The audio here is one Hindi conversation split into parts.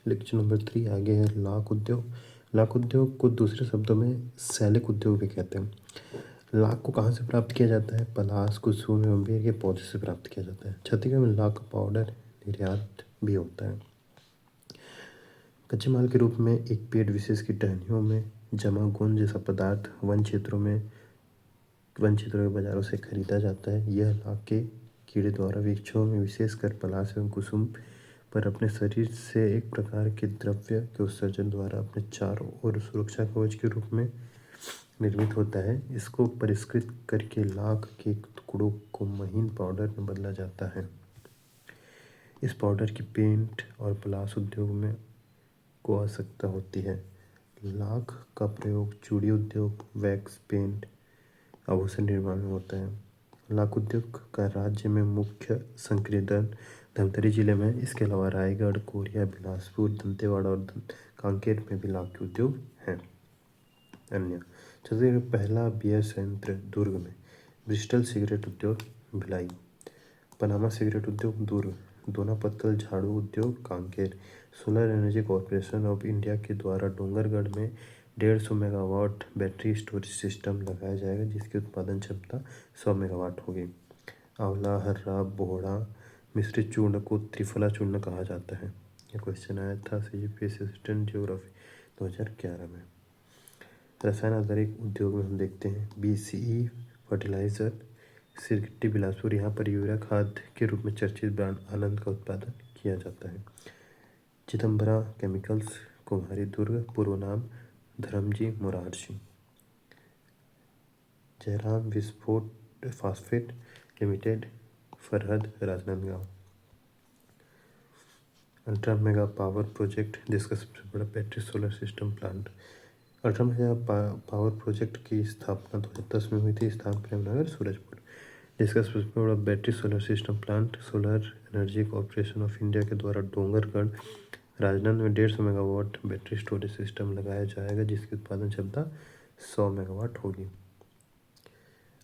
लेक्चर नंबर 3 आगे है लाख उद्योग। लाख उद्योग को दूसरे शब्दों में सैलिक उद्योग भी कहते हैं। लाख को कहाँ से प्राप्त किया जाता है? पलाश, कुसुम एवं बेर के पौधे से प्राप्त किया जाता है। छत्तीसगढ़ में लाख का पाउडर निर्यात भी होता है। कच्चे माल के रूप में एक पेड़ विशेष की टहनियों में जमा गोंद जैसा पदार्थ वन क्षेत्रों के बाजारों से खरीदा जाता है। यह लाख के कीड़े द्वारा वृक्षों में विशेषकर पलाश एवं कुसुम पर अपने शरीर से एक प्रकार के द्रव्य के उत्सर्जन द्वारा अपने चारों ओर सुरक्षा कवच के रूप में निर्मित होता है। इसको परिष्कृत करके लाख के टुकड़ों को महीन पाउडर में बदला जाता है। इस पाउडर की पेंट और पलाश उद्योग में को आवश्यकता होती है। लाख का प्रयोग चूड़ी उद्योग, वैक्स पेंट, आभूषण निर्माण में होता है। लाख उद्योग का राज्य में मुख्य संकेंद्रण धमतरी जिले में, इसके अलावा रायगढ़, कोरिया, बिलासपुर, दंतेवाड़ा और कांकेर में भी लाख के उद्योग हैं। अन्य छत्तीसगढ़ का पहला बियर संयंत्र दुर्ग में, ब्रिस्टल सिगरेट उद्योग भिलाई, पनामा सिगरेट उद्योग दुर्ग, दोना पत्तल झाड़ू उद्योग Kanker, solar energy corporation of India के द्वारा डोंगरगढ़ में 150 मेगावाट बैटरी स्टोरेज सिस्टम लगाया जाएगा जिसकी उत्पादन क्षमता 100 मेगावाट होगी। आंवला, हर्रा, बोहड़ा मिश्रित चूर्ण को त्रिफला चूर्ण कहा जाता है। यह क्वेश्चन आया था CGPSC असिस्टेंट ज्योग्राफी 2011 में। रसायन आधारित उद्योग में हम देखते हैं BCE फर्टिलाइजर, सिरगिट्टी बिलासपुर, यहाँ पर यूरिया खाद के रूप में चर्चित ब्रांड आनंद का उत्पादन किया जाता है। चिदम्बरा केमिकल्स कुम्हारी दुर्ग, पूर्व नाम धर्मजी मोरारजी। जयराम विस्फोट phosphate limited, Farhad, Rajnandgaon. Ultra mega power project, देश का सबसे बड़ा battery solar system plant. Ultra mega power project की स्थापना 2010 में हुई थी। स्थान प्रेमनगर, सूरजपुर। देश का सबसे बड़ा battery solar system plant solar energy corporation of India के द्वारा डोंगरगढ़ राजनांद में 150 मेगावाट बैटरी स्टोरेज सिस्टम लगाया जाएगा जिसकी उत्पादन क्षमता 100 मेगावाट होगी।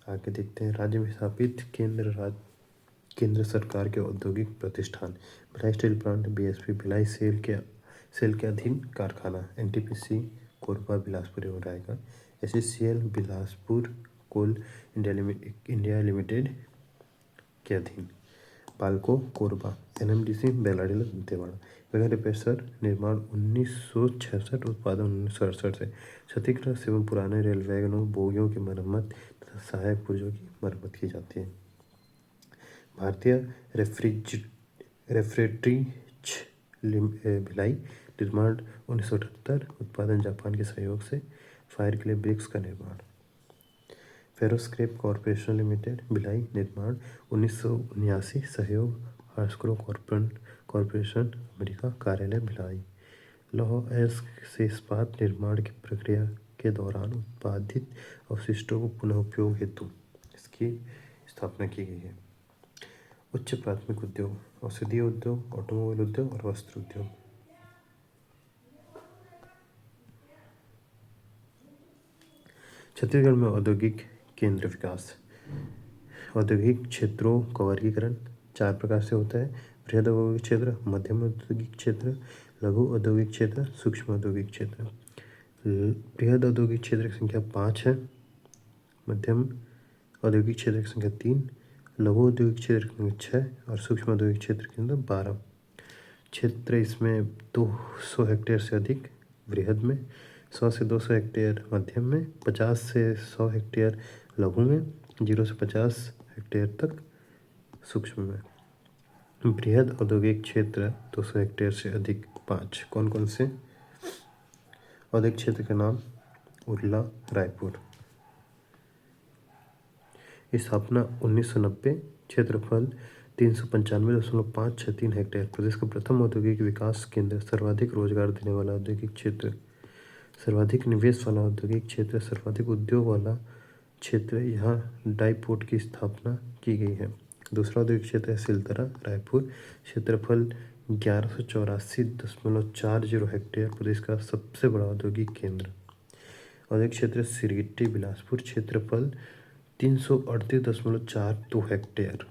आगे देखते हैं राज्य में स्थापित केंद्र सरकार के औद्योगिक प्रतिष्ठान। Bhilai steel plant BSP Bhilai SAIL के अधीन कारखाना। NTPC कोरबा, बिलासपुर एवं Raigarh. SCCL Bilaspur Coal India Limited के अधीन। BALCO Korba, NMDC Bailadila, Dantewada. Wagon रिपेसर निर्माण 1966, उत्पादन 1968 से। क्षतिग्रस्त एवं पुराने रेल वैगनों बोगियों की मरम्मत तथा सहायक पुर्जों की मरम्मत की जाती है। भारतीय रेफ्रिजरेटरीज भिलाई, निर्माण 1978, उत्पादन जापान के सहयोग से। फायर के लिए ब्रिक्स का निर्माण। फेरोस्क्रैप कॉरपोरेशन लिमिटेड भिलाई, निर्माण 1979, सहयोग हास्क्रो कॉरपोरेशन अमेरिका, कार्यालय भिलाई। लौह अयस्क से इस्पात निर्माण की प्रक्रिया के दौरान उत्पादित अवशिष्टों को पुनः उपयोग हेतु इसकी स्थापना की गई है। उच्च प्राथमिक उद्योग, औषधीय उद्योग, ऑटोमोबाइल उद्योग और वस्त्र उद्योग। छत्तीसगढ़ में औद्योगिक केंद्र विकास। औद्योगिक क्षेत्रों का वर्गीकरण 4 प्रकार से होता है। बृहद औद्योगिक क्षेत्र, मध्यम औद्योगिक क्षेत्र, लघु औद्योगिक क्षेत्र, सूक्ष्म औद्योगिक क्षेत्र। बृहद औद्योगिक क्षेत्र की संख्या 5 है, मध्यम औद्योगिक क्षेत्र की संख्या 3, लघु औद्योगिक क्षेत्र की संख्या 6 और सूक्ष्म औद्योगिक क्षेत्र की संख्या 12। क्षेत्र इसमें 200 हेक्टेयर से अधिक बृहद में, 100 से 200 हेक्टेयर मध्यम में, 50 से 100 हेक्टेयर लघु में, 0 से 50 हेक्टेयर तक सूक्ष्म में। बृहद औद्योगिक क्षेत्र 200 हेक्टेयर से अधिक 5 कौन कौन से? औद्योगिक क्षेत्र का नाम उरला, रायपुर। स्थापना 1990, क्षेत्रफल 395.563 हेक्टेयर। प्रदेश का प्रथम औद्योगिक विकास केंद्र, सर्वाधिक रोजगार देने वाला औद्योगिक क्षेत्र, सर्वाधिक निवेश वाला औद्योगिक क्षेत्र, सर्वाधिक उद्योग वाला क्षेत्र। यहाँ डाईपोर्ट की स्थापना की गई है। दूसरा औद्योगिक क्षेत्र है सिलतरा, रायपुर। क्षेत्रफल 1184.40 हेक्टेयर। प्रदेश का सबसे बड़ा औद्योगिक केंद्र। औद्योगिक क्षेत्र सिरगिट्टी, बिलासपुर। क्षेत्रफल 338.42 हेक्टेयर।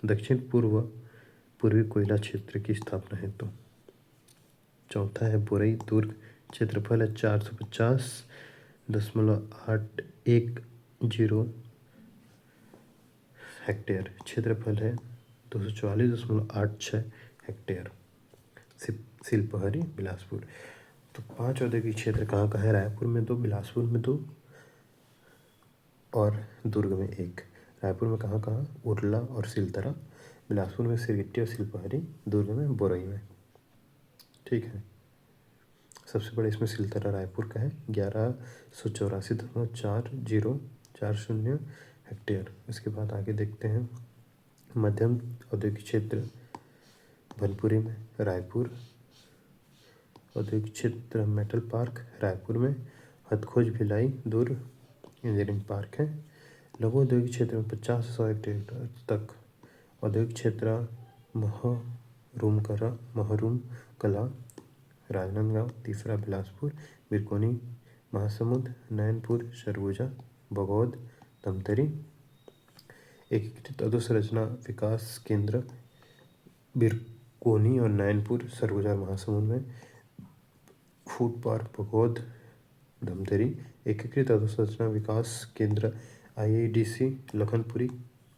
दक्षिण पूर्वी कोयला क्षेत्र की स्थापना हेतु चौथा है बोरई दुर्ग, क्षेत्रफल है 450.810 हेक्टेयर, क्षेत्रफल है 244.86 हेक्टेयर। शिल्पहरी बिलासपुर। तो 5 औद्योगिक क्षेत्र कहाँ कहाँ है? रायपुर में 2, बिलासपुर में 2 और दुर्ग में 1। रायपुर में कहाँ कहाँ? उरला और सिलतरा, बिलासपुर में सिरगिट्टी और शिल्पहरी, दुर्ग में बोरई में। ठीक है। सबसे बड़ा इसमें सिलतरा रायपुर का है 1184.4040 हेक्टेयर। इसके बाद आगे देखते हैं मध्यम औद्योगिक क्षेत्र भनपुरी में, रायपुर। औद्योगिक क्षेत्र मेटल पार्क रायपुर में, हथखोज भिलाई दुर्ग इंजीनियरिंग पार्क है। लघु औद्योगिक क्षेत्र में 50 से 100 हेक्टेयर तक औद्योगिक क्षेत्र महरूम कला राजनांदगांव। तीसरा बिलासपुर, बिरकोनी महासमुंद, नैनपुर, सरगुजा, बगौद, धमतरी। एकीकृत अधोसंरचना विकास केंद्र बिरकोनी और नैनपुर, सरगुजा, महासमुंद में। Food park Bagaud, Dhamtari. एकीकृत अधोसंरचना विकास केंद्र IIDC लखनपुरी,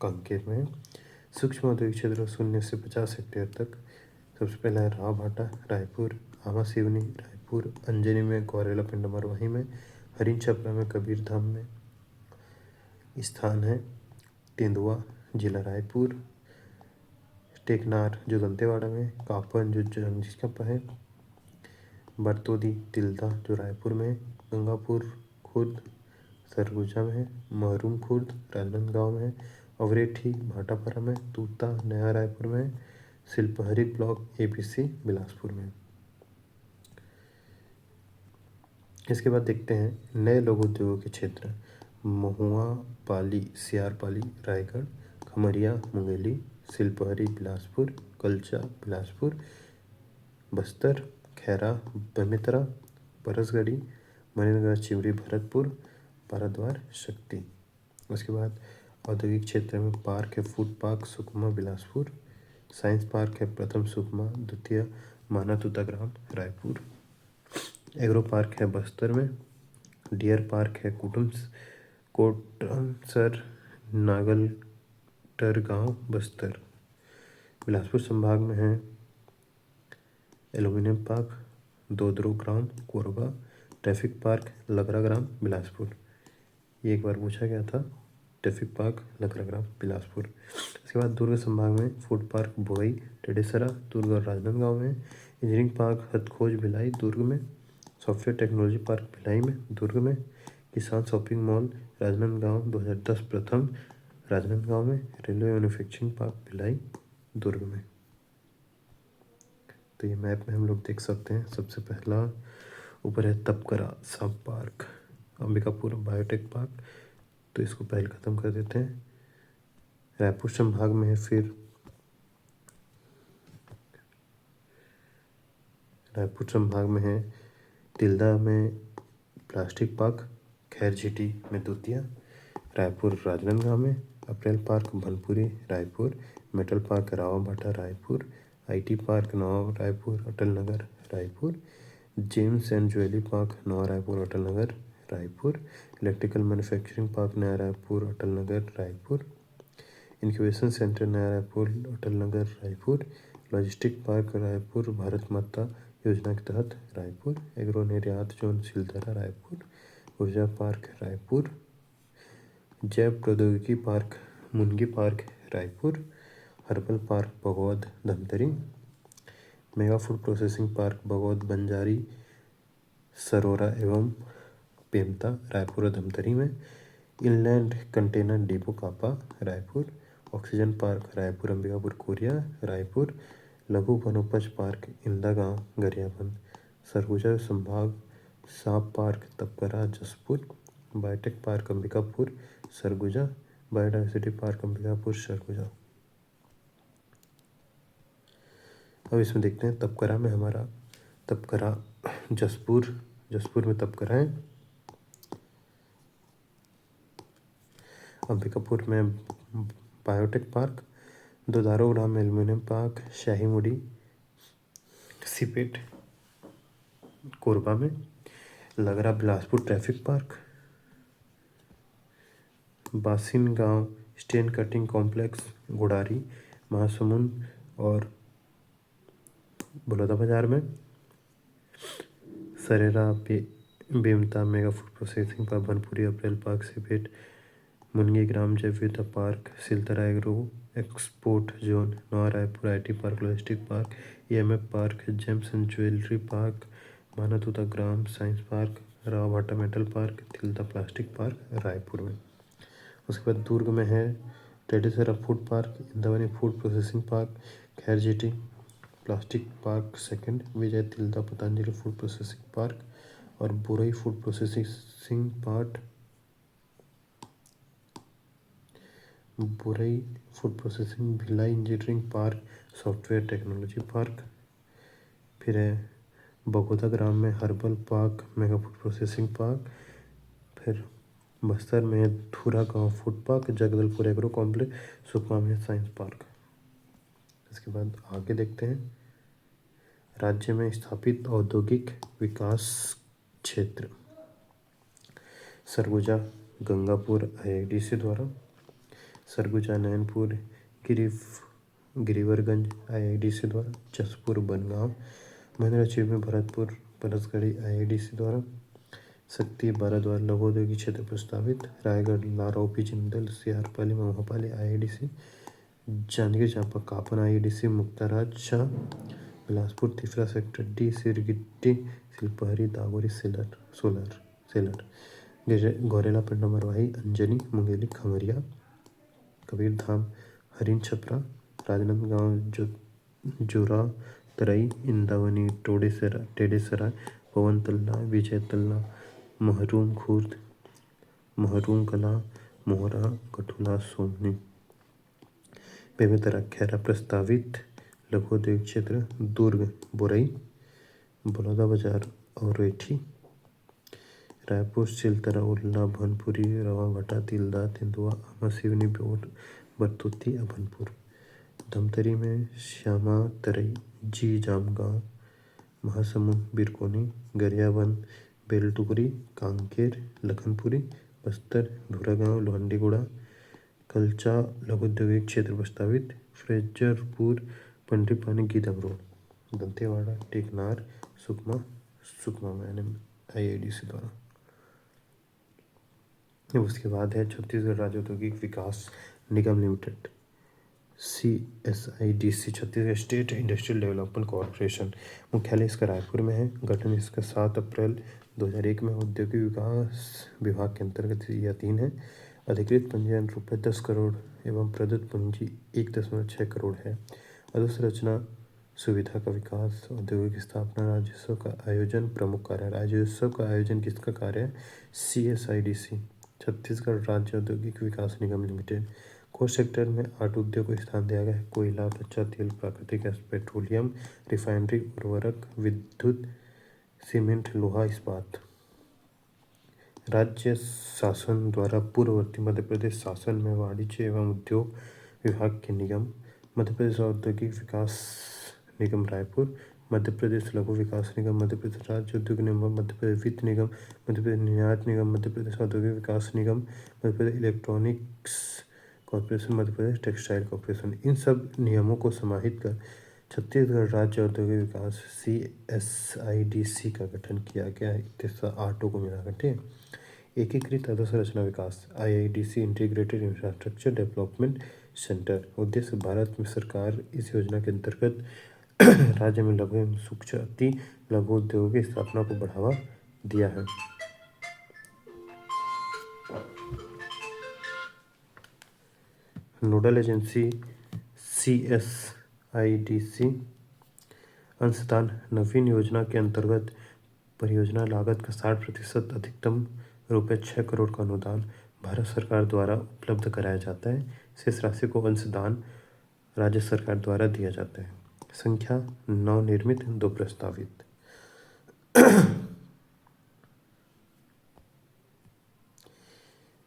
कांकेर में। सूक्ष्म औद्योगिक क्षेत्र 0 से 50 हेक्टेयर तक। सबसे पहला है राव भाटा रायपुर, आमा सिवनी रायपुर, अंजनी में, गौरेला पिंड मरवाही में, हरिन छपरा में, कबीर धाम में। स्थान है तेंदुआ, जिला रायपुर। टेकनार जो दंतेवाड़ा में, कापन जो जंजिका है, बरतोदी तिल्दा जो रायपुर में, गंगापुर खुर्द सरगुजा में है, महरूम खुर्द राजनांदगांव में है, अवरेठी भाटापारा में, तूता नया रायपुर में, शिल्पहरी ब्लॉक ABC बिलासपुर में। इसके बाद देखते हैं नए लघु उद्योगों के क्षेत्र। महुआ पाली सियारपाली रायगढ़, खमरिया मुंगेली, शिल्पहरी बिलासपुर, कलचा बिलासपुर, बस्तर, खैरा बेमेतरा, परसगढ़ी, मनेरगढ़ चिमरी भरतपुर, भारद्वार शक्ति। उसके बाद औद्योगिक क्षेत्र में पार्क है food park Sukma Bilaspur, science park है प्रथम सुकमा, द्वितीय माना तूताग्राम रायपुर। एग्रो पार्क है बस्तर में। डियर पार्क है कोटमसर नागलटर बस्तर। बिलासपुर संभाग में है एल्यूमिनियम पार्क दोदरो ग्राम कोरबा, ट्रैफिक पार्क लगरा ग्राम बिलासपुर। ये एक बार पूछा गया था, ट्रैफिक पार्क लगरा ग्राम बिलासपुर। इसके बाद दुर्ग संभाग में फूड पार्क बोरई टेडेसरा दुर्ग और राजनांदगांव में, इंजीनियरिंग पार्क हथखोज भिलाई दुर्ग में, सॉफ्टवेयर टेक्नोलॉजी पार्क भिलाई में दुर्ग में, किसान शॉपिंग मॉल राजनांदगांव 2010 प्रथम राजनांदगांव में, railway manufacturing park Bhilai Durg में। तो ये मैप में हम लोग देख सकते हैं। सबसे पहला ऊपर है तपकरा सांप पार्क, अंबिकापुर बायोटेक पार्क। तो इसको पहले ख़त्म कर देते हैं। रायपुर संभाग में है फिर रायपुर संभाग में है तिल्दा में प्लास्टिक पार्क, खैरझीटी में द्वितीय, रायपुर राजनांदगांव में, apparel park Bhanpuri Raipur, metal park Rawabhata Raipur, IT park Nava Raipur Atal Nagar Raipur, gems and jewellery park Nava Raipur Atal Nagar Raipur, electrical manufacturing park Naya Raipur Atal Nagar Raipur, incubation centre Naya Raipur Atal Nagar Raipur, logistic park Raipur Bharat Mata Yojana के तहत रायपुर, एग्रो निर्यात जोन सिलतरा रायपुर, ऊर्जा पार्क रायपुर, जैव प्रौद्योगिकी park Mungi park Raipur, herbal park Bagaud Dhamtari, mega food processing park Bagaud Banjari Sarora एवं पेमता रायपुर और धमतरी में, inland container depot Kapa Raipur, oxygen park Raipur Ambikapur Koriya Raipur, लघु वनोपज पार्क इंदा गांव गरियाबंद, सरगुजा संभाग सांप park Tapkara Jaspur, biotech park Ambikapur Surguja, biodiversity park Ambikapur Surguja. अब इसमें देखते हैं तपकरा में हमारा तपकरा जसपुर में तपकरा है, अंबिकापुर में बायोटेक पार्क, दोदारो ग्राम में एल्यूमिनियम पार्क, शाही मुड़ी सीपेट, कोरबा में, लगरा बिलासपुर ट्रैफिक पार्क, बासिन गांव stone cutting complex Gudari Mahasamund और बलौदाबाजार में, Sarera Bemta mega food processing park Banpuri apparel park CIPET Mungi ग्राम जैव विविधता park Siltara agro export zone Nava Raipur IT park logistic park EMF park gems and jewellery park Manatuta ग्राम science park Rao Bhata metal park Tilda plastic park Raipur में। उसके बाद दुर्ग में है Tedesara food park इंद्रावनी food processing park खैर जेटी plastic park second Vijay Tilda Patanjali food processing park और Burai food processing park Burai food processing Bhilai engineering park software technology park. फिर है बगोदा ग्राम में herbal park mega food processing park. फिर बस्तर में धूरा गांव food park Jagdalpur agro complex Sukma में साइंस पार्क। इसके बाद आगे देखते हैं राज्य में स्थापित औद्योगिक विकास क्षेत्र सरगुजा गंगापुर आईआईडीसी द्वारा, सरगुजा नैनपुर गिरिवरगंज आईआईडीसी द्वारा, जसपुर बनगांव महेंद्रचीर में भरतपुर परसगढ़ी आईआईडीसी द्वारा, शक्ति बाराद्वार लघु औद्योगिक क्षेत्र प्रस्तावित, रायगढ़ लारौपी जिंदल सियारपाली मोहापाली आईआईडीसी, जांजगीर चांपा कापन आईआईडीसी मुक्ताराज शाह, बिलासपुर तीसरा सेक्टर डी सिरगिट्टी सिलपहरी दागोरी सेलर गौरेला पिंडा मरवाही अंजनी मुंगेली खमरिया, कबीरधाम हरिन छपरा राजनांदगांव जोरा तरई इंदावनी टेडेसरा पवन तल्ला विजय तल्ला महरूम खुर्द महरूम कला मोहरा कठुला सोमनी बेमेतरा खैरा प्रस्तावित लघु उद्योग क्षेत्र दुर्ग बुरई बलौदाबाजार और रेठी, रायपुर सिलतरा उल्ला भनपुरी रवा भटा तिलदा तेंदुआ आमा सिवनी बरतुती अभनपुर, धमतरी में श्यामा तरई जी जामगांव महासमुंद बिरकोनी गरियाबंद बेलटुकरी कांकेर लखनपुरी, बस्तर धुरागांव लोहंडीगुड़ा कलचा लघु औद्योगिक क्षेत्र प्रस्तावित, फ्रेजरपुर पंडरीपानी गीदम रोड दंतेवाड़ा टेकनार सुकमा में आईआईडीसी द्वारा। उसके बाद है छत्तीसगढ़ राज्य औद्योगिक विकास निगम limited CSIDC Chhattisgarh state industrial development corporation, मुख्यालय इसका रायपुर में है, गठन इसका 7 अप्रैल 2001 में, औद्योगिक विकास विभाग के अंतर्गत यह 3 है, अधिकृत पंजीयन रुपये 10 करोड़ एवं प्रदत्त पूंजी 1.6 करोड़ है, अधोसंरचना सुविधा का विकास औद्योगिक स्थापना राज्योत्सव का आयोजन प्रमुख कार्य राज्योत्सव का आयोजन किसका कार्य है CSIDC छत्तीसगढ़ राज्य औद्योगिक विकास निगम लिमिटेड। कोर सेक्टर में 8 उद्योग को स्थान दिया गया है, कोयला कच्चा तेल प्राकृतिक गैस पेट्रोलियम रिफाइनरी उर्वरक विद्युत सीमेंट लोहा इस्पात। राज्य शासन द्वारा पूर्ववर्ती मध्य प्रदेश शासन में वाणिज्य एवं उद्योग विभाग के निगम मध्य प्रदेश औद्योगिक विकास निगम रायपुर, मध्य प्रदेश लघु विकास निगम, मध्य प्रदेश राज्य उद्योग निगम, मध्य प्रदेश वित्त निगम, मध्य प्रदेश निर्यात निगम, मध्य प्रदेश औद्योगिक विकास निगम, Madhya Pradesh electronics corporation, Madhya Pradesh textile corporation. इन सब नियमों को समाहित कर छत्तीसगढ़ राज्य औद्योगिक विकास CSIDC का गठन किया गया है। 8 को मिलाकर ठीक है। एकीकृत अधोसंरचना विकास IIDC integrated infrastructure development centre, उद्देश्य भारत में सरकार इस योजना के अंतर्गत राज्य में लघु एवं सूक्ष्म अति लघु उद्योगों की स्थापना को बढ़ावा दिया है। नोडल एजेंसी CSIDC अंशदान नवीन योजना के अंतर्गत परियोजना लागत का 60% अधिकतम ₹6 करोड़ का अनुदान भारत सरकार द्वारा उपलब्ध कराया जाता है। शेष राशि को अंशदान राज्य सरकार द्वारा दिया जाता है। संख्या 9 निर्मित 2 प्रस्तावित।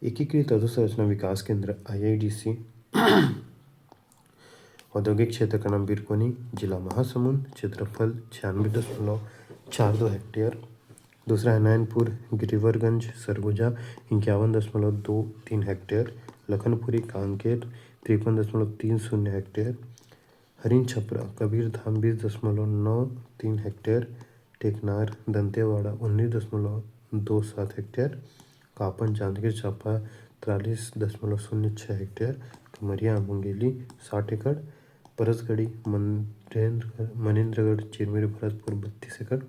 एकीकृत अधोसंरचना विकास केंद्र IIDC औद्योगिक क्षेत्र का नाम बिरकोनी, जिला महासमुंद, क्षेत्रफल 96.4 4.2 हेक्टेयर। दूसरा है Nainpur Girwarganj Surguja 51.23 hectare. Lakhanpuri Kanker 53.30 hectare. Harin Chhapra Kabirdham 20.93 hectare. Teknar Dantewada 19.27 hectare. Kapan Janjgir Champa 43.06 hectare. Kamariya Mungeli 60 एकड़। परसगढ़ी मनेन्द्रगढ़ चिरमिरी भरतपुर 32 एकड़।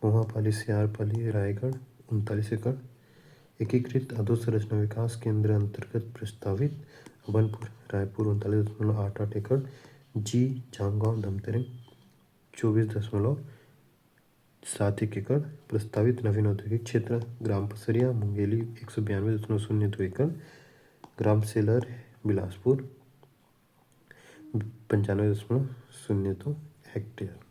मोहापाली सियारपाली रायगढ़ 39 एकड़। एकीकृत अधोसंरचना विकास केंद्र अंतर्गत प्रस्तावित अभनपुर रायपुर 39.88 एकड़। जी जामगांव धमतरी 24.71 एकड़। प्रस्तावित नवीन औद्योगिक क्षेत्र ग्राम पसरिया मुंगेली 192.02 एकड़। ग्राम सेलर बिलासपुर 95.02 हेक्टेयर।